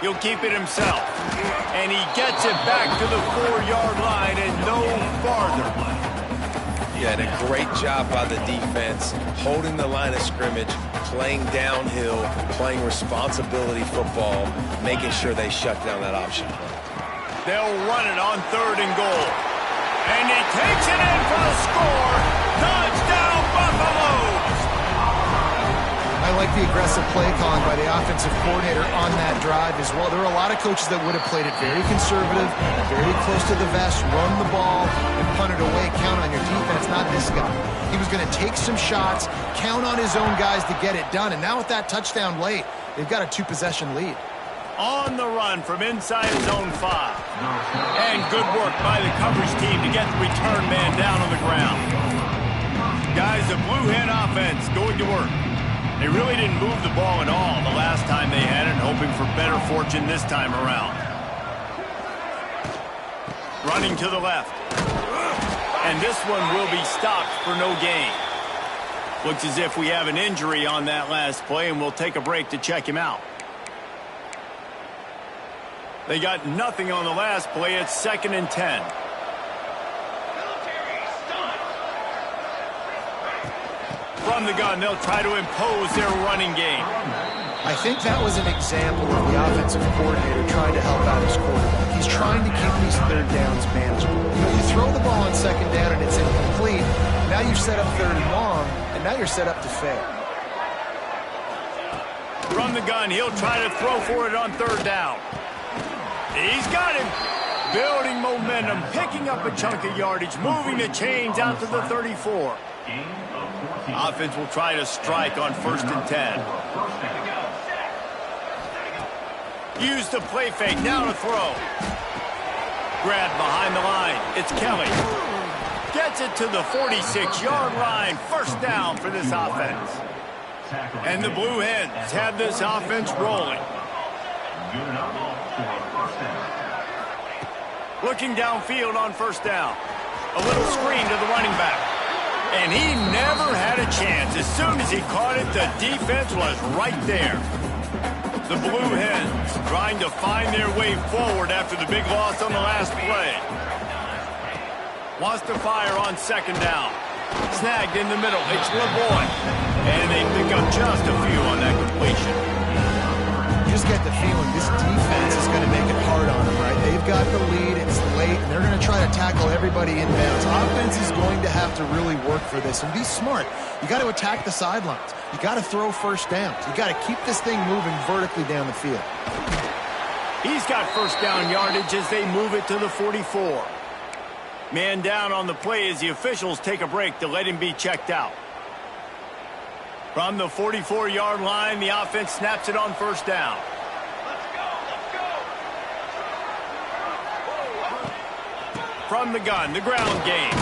He'll keep it himself. And he gets it back to the 4-yard line and no farther. Yeah, and a great job by the defense, holding the line of scrimmage, playing downhill, playing responsibility football, making sure they shut down that option. They'll run it on 3rd and goal. And he takes it in for the score. Touchdown, Buffaloes! I like the aggressive play calling by the offensive coordinator on that drive as well. There are a lot of coaches that would have played it very conservative, very close to the vest, run the ball, and punt it away, count on your defense, not this guy. He was going to take some shots, count on his own guys to get it done, and now with that touchdown late, they've got a 2-possession lead. On the run from inside zone 5. And good work by the coverage team to get the return man down on the ground. Guys, the Blue Hen offense going to work. They really didn't move the ball at all the last time they had it, hoping for better fortune this time around. Running to the left. And this one will be stopped for no gain. Looks as if we have an injury on that last play, and we'll take a break to check him out. They got nothing on the last play. It's 2nd and 10. From the gun, they'll try to impose their running game. I think that was an example of the offensive coordinator trying to help out his quarterback. He's trying to keep these 3rd downs manageable. You know, you throw the ball on 2nd down and it's incomplete. Now you've set up 3rd and long, and now you're set up to fail. From the gun, he'll try to throw for it on 3rd down. He's got him. Building momentum, picking up a chunk of yardage, moving the chains out to the 34. Offense will try to strike on 1st and 10. Use the play fake, now to throw. Grab behind the line, it's Kelly. Gets it to the 46-yard line, 1st down for this offense. And the Blue Hens have this offense rolling. Looking downfield on 1st down. A little screen to the running back. And he never had a chance. As soon as he caught it, the defense was right there. The Blue Hens trying to find their way forward after the big loss on the last play. Wants to fire on 2nd down. Snagged in the middle. It's LeBoy. And they pick up just a few on that completion. You just get the feeling this defense is going to make it hard on them, right? They've got the lead, it's late, and they're going to try to tackle everybody inbounds. Offense is going to have to really work for this and be smart. You got to attack the sidelines. You got to throw 1st downs. You got to keep this thing moving vertically down the field. He's got 1st down yardage as they move it to the 44. Man down on the play as the officials take a break to let him be checked out. From the 44-yard line, the offense snaps it on 1st down. From the gun, the ground game.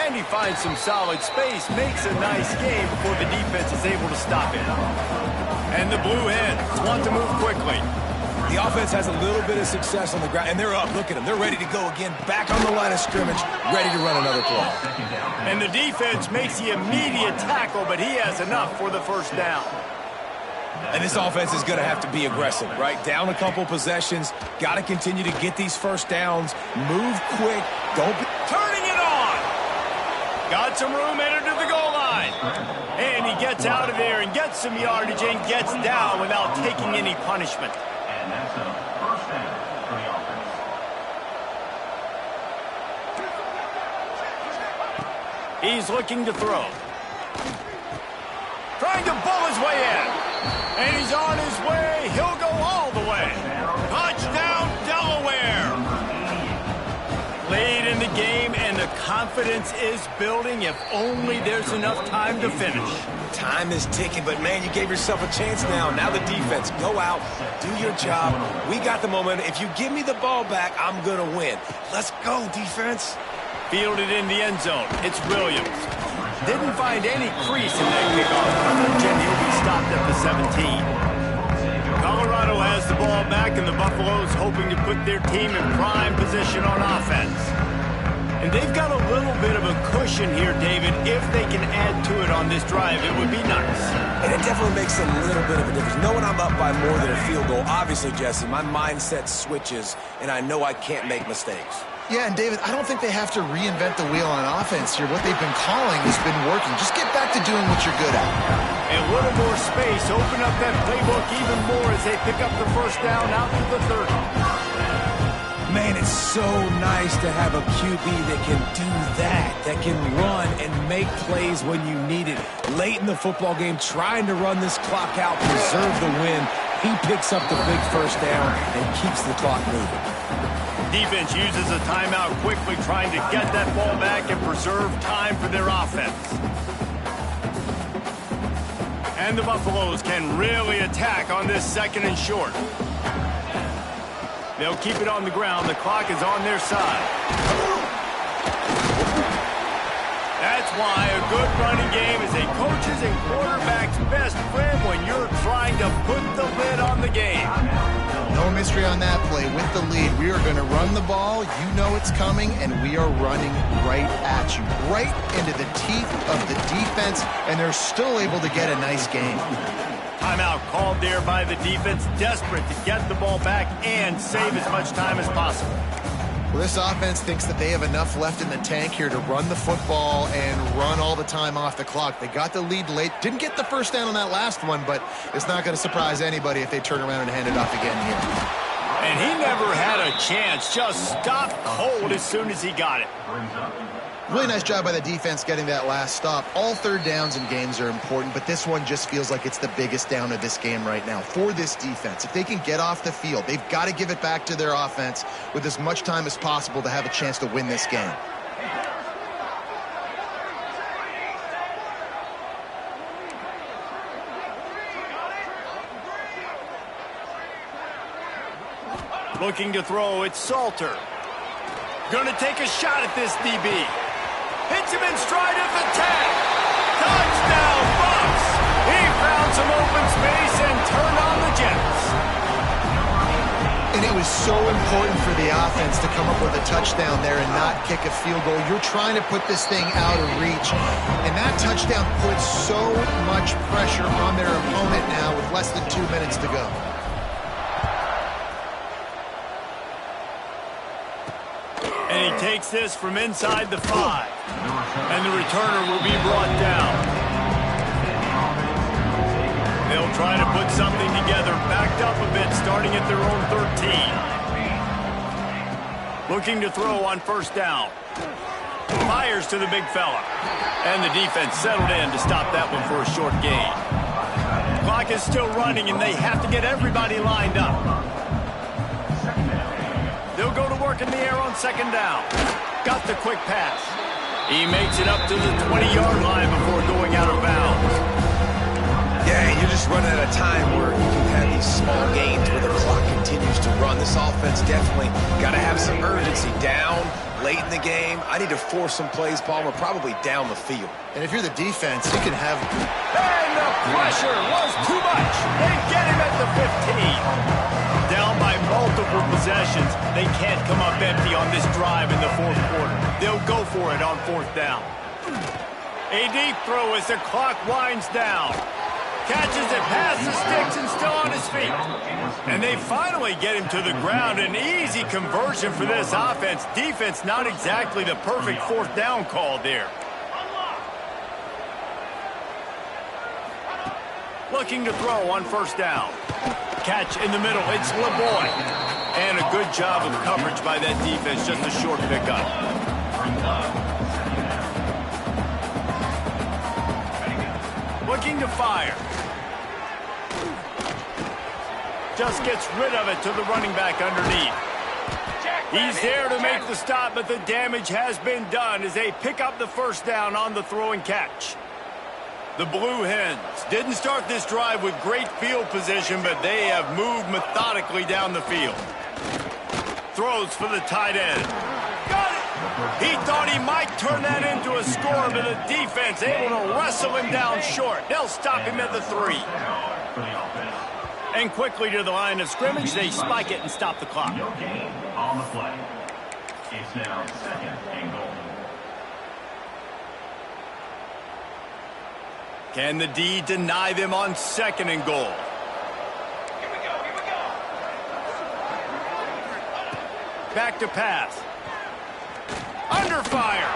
And he finds some solid space, makes a nice game before the defense is able to stop it. And the Blue Hens want to move quickly. The offense has a little bit of success on the ground, and they're up. Look at them. They're ready to go again, back on the line of scrimmage, ready to run another play. And the defense makes the immediate tackle, but he has enough for the 1st down. And this offense is going to have to be aggressive, right? Down a couple possessions, got to continue to get these 1st downs, move quick, don't be... Turning it on! Got some room, entered to the goal line. And he gets out of there and gets some yardage and gets down without taking any punishment. And that's a 1st down for the offense. He's looking to throw. Trying to bull his way in. And he's on his way. He'll go all the way. Touchdown, Delaware. Late in the game, and the confidence is building if only there's enough time to finish. Time is ticking, but man, you gave yourself a chance now. Now the defense, go out, do your job. We got the momentum. If you give me the ball back, I'm going to win. Let's go, defense. Fielded in the end zone. It's Williams. Didn't find any crease in that kickoff coverage, and he'll be stopped at the 17. Colorado has the ball back, and the Buffaloes hoping to put their team in prime position on offense. And they've got a little bit of a cushion here, David. If they can add to it on this drive, it would be nice. And it definitely makes a little bit of a difference. Knowing I'm up by more than a field goal, obviously, Jesse, my mindset switches, and I know I can't make mistakes. Yeah, and David, I don't think they have to reinvent the wheel on offense here. What they've been calling has been working. Just get back to doing what you're good at. A little more space. Open up that playbook even more as they pick up the 1st down out to the 30. Man, it's so nice to have a QB that can do that can run and make plays when you need it. Late in the football game, trying to run this clock out, preserve the win. He picks up the big 1st down and keeps the clock moving. Defense uses a timeout quickly, trying to get that ball back and preserve time for their offense. And the Buffaloes can really attack on this 2nd and short. They'll keep it on the ground. The clock is on their side. That's why a good running game is a coach's and quarterback's best friend when you're trying to put the lid on the game. No mystery on that play. With the lead, we are going to run the ball. You know it's coming, and we are running right at you, right into the teeth of the defense, and they're still able to get a nice game. Timeout called there by the defense, desperate to get the ball back and save as much time as possible. Well, this offense thinks that they have enough left in the tank here to run the football and run all the time off the clock. They got the lead late. Didn't get the 1st down on that last one, but it's not going to surprise anybody if they turn around and hand it off again here. And he never had a chance. Just stopped cold as soon as he got it. Really nice job by the defense getting that last stop. All third downs in games are important, but this one just feels like it's the biggest down of this game right now for this defense. If they can get off the field, they've got to give it back to their offense with as much time as possible to have a chance to win this game. Looking to throw, it's Salter. Gonna take a shot at this DB. Hits him in stride at the 10. Touchdown, Bucks! He found some open space and turned on the Jets. And it was so important for the offense to come up with a touchdown there and not kick a field goal. You're trying to put this thing out of reach. And that touchdown puts so much pressure on their opponent now with less than 2 minutes to go. And he takes this from inside the 5. And the returner will be brought down. They'll try to put something together, backed up a bit, starting at their own 13. Looking to throw on first down. Fires to the big fella. And the defense settled in to stop that one for a short gain. Clock is still running, and they have to get everybody lined up. They'll go to work in the air on second down. Got the quick pass. He makes it up to the 20-yard line before going out of bounds. Yeah, you're just running out of time where you can have these small gains where the clock continues to run. This offense definitely got to have some urgency. Down, late in the game. I need to force some plays, Palmer, probably down the field. And if you're the defense, you can have... And the pressure was too much. They get him at the 15. Down by multiple possessions. They can't come up empty on this drive in the fourth quarter. They'll go for it on fourth down. A deep throw as the clock winds down. Catches it past the sticks and still on his feet. And they finally get him to the ground. An easy conversion for this offense. Defense not exactly the perfect fourth down call there. Looking to throw on first down. Catch in the middle. It's LeBoy. And a good job of coverage by that defense. Just a short pickup. Looking to fire. Just gets rid of it to the running back underneath. He's there to make the stop, but the damage has been done as they pick up the first down on the throw and catch. The Blue Hens didn't start this drive with great field position, but they have moved methodically down the field. Throws for the tight end. Got it! He thought he might turn that into a score, but the defense able to wrestle him down short. They'll stop him at the 3. And quickly to the line of scrimmage, they spike it and stop the clock. No gain on the play. It's now second and goal. Can the D deny them on second and goal? Here we go. Back to pass. Under fire.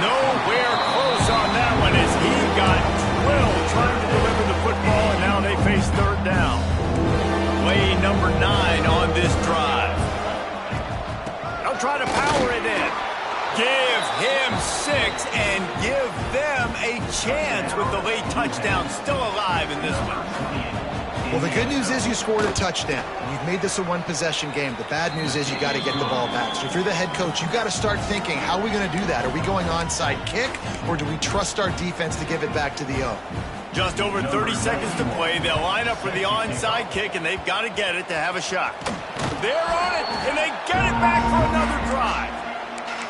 Nowhere close on that one as he got drilled trying to deliver the football, and now they face third down. Play number 9 on this drive. They'll try to power it in. Give him 6 and give them a chance with the late touchdown still alive in this one. Well, the good news is you scored a touchdown. You've made this a one-possession game. The bad news is you got to get the ball back. So if you're the head coach, you got to start thinking, how are we going to do that? Are we going onside kick, or do we trust our defense to give it back to the O? Just over 30 seconds to play. They'll line up for the onside kick, and they've got to get it to have a shot. They're on it, and they get it back for another drive.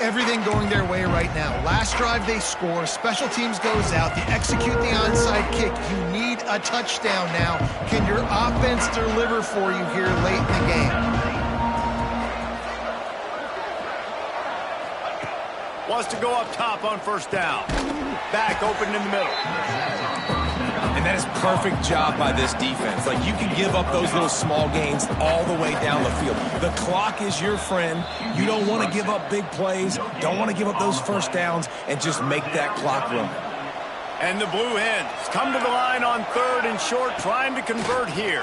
Everything going their way right now. Last drive they score, special teams goes out, they execute the onside kick. You need a touchdown now. Can your offense deliver for you here late in the game? Wants to go up top on first down. Back open in the middle. And that is perfect job by this defense. Like, you can give up those little small gains all the way down the field. The clock is your friend. You don't want to give up big plays. Don't want to give up those first downs and just make that clock run. And the Blue Hens come to the line on third and short, trying to convert here.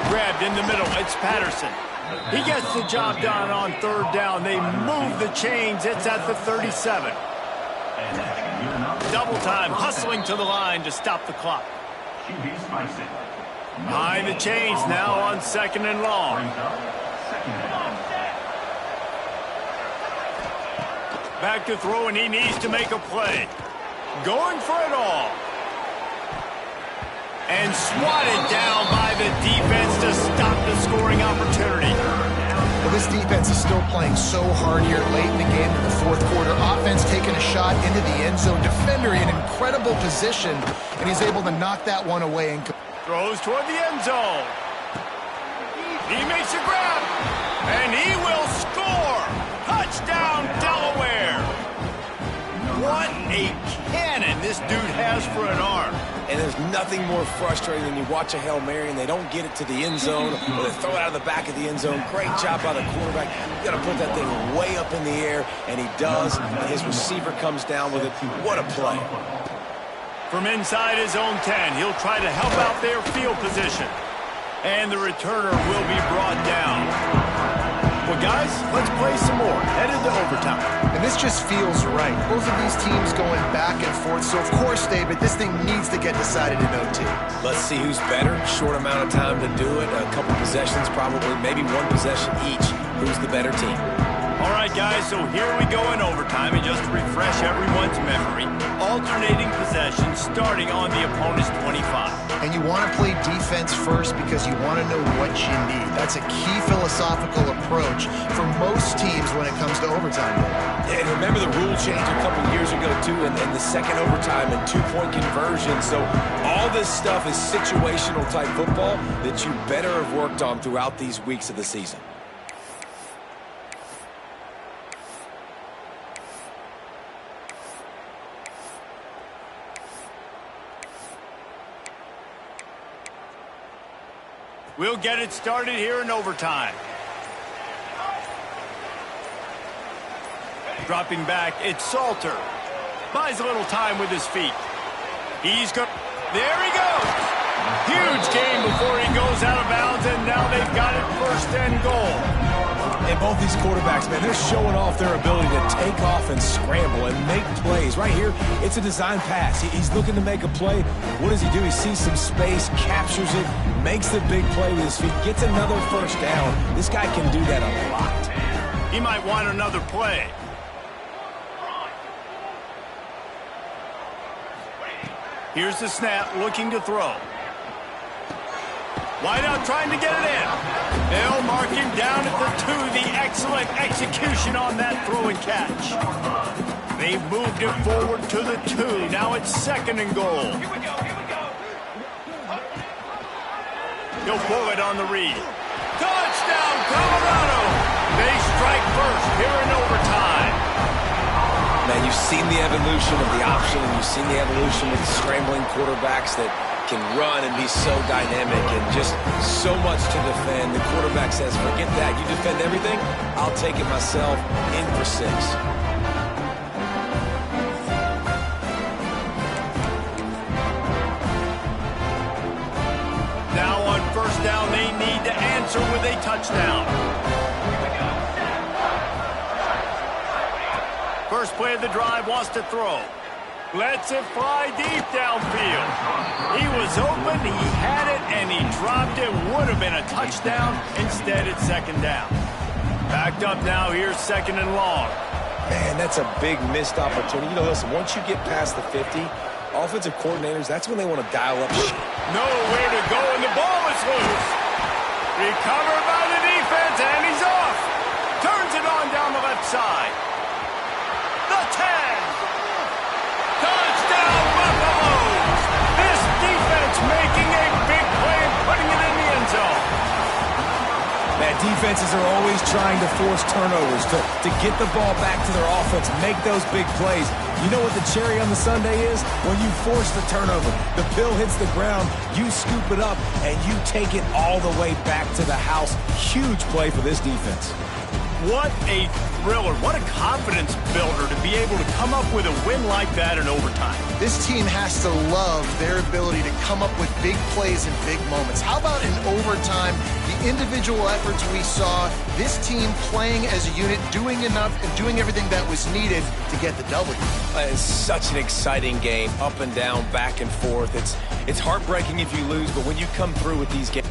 Grabbed in the middle. It's Patterson. He gets the job done on third down. They move the chains. It's at the 37. Double time, hustling to the line to stop the clock. Behind the chains now on 2nd and long. Back to throw, and he needs to make a play. Going for it all. And swatted down by the defense to stop the scoring opportunity. Well, this defense is still playing so hard here late in the game in the fourth quarter. Offense taking a shot into the end zone. Defender in incredible position, and he's able to knock that one away. And throws toward the end zone. He makes a grab, and he will score. Touchdown, Delaware. What a cannon this dude has for an arm. And there's nothing more frustrating than you watch a Hail Mary and they don't get it to the end zone, or they throw it out of the back of the end zone. Great job by the quarterback. You got to put that thing way up in the air, and he does. And his receiver comes down with it. What a play. From inside his own 10, he'll try to help out their field position. And the returner will be brought down. Well, guys, let's play some more. Headed to overtime. And this just feels right. Both of these teams going back and forth. So, of course, David, this thing needs to get decided in OT. Let's see who's better. Short amount of time to do it. A couple possessions, probably maybe one possession each. Who's the better team? All right, guys, so here we go in overtime. And just to refresh everyone's memory, alternating possessions starting on the opponent's 25. And you want to play defense first because you want to know what you need. That's a key philosophical approach for most teams when it comes to overtime. Yeah, and remember the rule change a couple years ago, too, and the second overtime and two-point conversion. So all this stuff is situational type football that you better have worked on throughout these weeks of the season. We'll get it started here in overtime. Dropping back, it's Salter. Buys a little time with his feet. He's good. There he goes. Huge gain before he goes out of bounds, and now they've got it 1st and goal. And both these quarterbacks, man, they're showing off their ability to take off and scramble and make plays. Right here, it's a design pass. He's looking to make a play. What does he do? He sees some space, captures it, makes the big play with his feet, gets another 1st down. This guy can do that a lot. He might want another play. Here's the snap, looking to throw. Wide out, trying to get it in. They'll mark him down at the 2. The excellent execution on that throw and catch. They've moved him forward to the 2. Now it's 2nd and goal. He'll pull it on the read. Touchdown, Colorado! They strike first here in overtime. Man, you've seen the evolution of the option, and you've seen the evolution of the scrambling quarterbacks that can run and be so dynamic and just so much to defend. The quarterback says, forget that. You defend everything, I'll take it myself. In for 6. Now on 1st down, they need to answer with a touchdown. First play of the drive, wants to throw. Lets it fly deep downfield. He was open, he had it, and he dropped it. Would have been a touchdown. Instead, it's 2nd down. Backed up now, here's 2nd and long. Man, that's a big missed opportunity. You know, listen, once you get past the 50, offensive coordinators, that's when they want to dial up shit. Nowhere to go, and the ball is loose. Recovered by the defense, and he's off. Turns it on down the left side. The 10. Touchdown, Buffaloes! This defense making a big play and putting it in the end zone. Man, defenses are always trying to force turnovers to get the ball back to their offense, make those big plays. You know what the cherry on the sundae is? When you force the turnover, the pill hits the ground, you scoop it up, and you take it all the way back to the house. Huge play for this defense. What a thriller. What a confidence builder to be able to come up with a win like that in overtime. This team has to love their ability to come up with big plays in big moments. How about in overtime, the individual efforts we saw, this team playing as a unit, doing enough and doing everything that was needed to get the W. It's such an exciting game, up and down, back and forth. It's heartbreaking if you lose, but when you come through with these games...